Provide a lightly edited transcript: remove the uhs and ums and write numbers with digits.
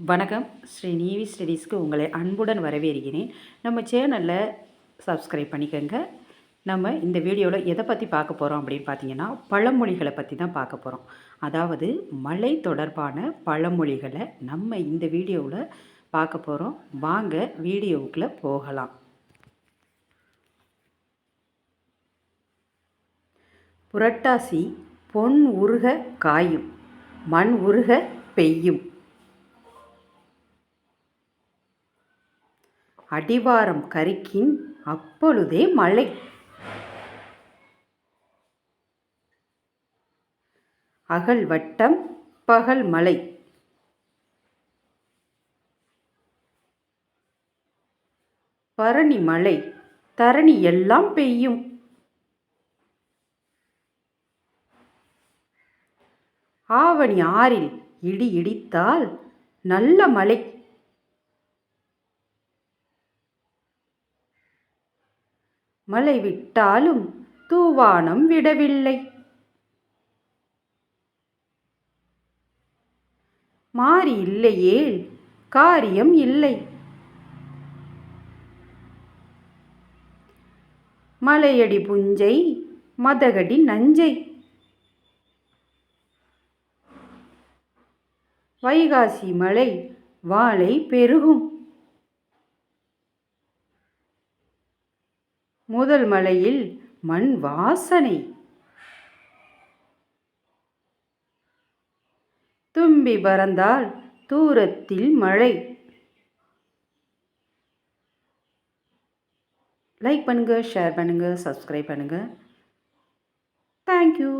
வணக்கம். ஸ்ரீ நீவி ஸ்டடீஸ்க்கு உங்களை அன்புடன் வரவேற்கிறேன். நம்ம சேனலில் சப்ஸ்கிரைப் பண்ணிக்கோங்க. நம்ம இந்த வீடியோவில் எதை பற்றி பார்க்க போகிறோம் அப்படின்னு பார்த்தீங்கன்னா, பழமொழிகளை பற்றி தான் பார்க்க போகிறோம். அதாவது மழை தொடர்பான பழமொழிகளை நம்ம இந்த வீடியோவில் பார்க்க போகிறோம். வாங்க வீடியோவுக்குள்ளே போகலாம். புரட்டாசி பொன் உருக காயும், மண் உருக பெய்யும். அடிவாரம் கரிக்கின் அப்பொழுதே மழை. அகல் வட்டம் பகல் மழை. பரணி மழை தரணி எல்லாம் பெய்யும். ஆவணி ஆறில் இடி இடித்தால் நல்ல மழை. மழை விட்டாலும் தூவானம் விடவில்லை. மாறி இல்லையேல் காரியம் இல்லை. மலையடி புஞ்சை மதகடி நஞ்சை. வைகாசி மழை வாழை பெருகும். முதல் மழையில் மண் வாசனை. தும்பி பறந்தால் தூரத்தில் மழை. லைக் பண்ணுங்கள், ஷேர் பண்ணுங்கள், சப்ஸ்கிரைப் பண்ணுங்கள். தேங்க்யூ.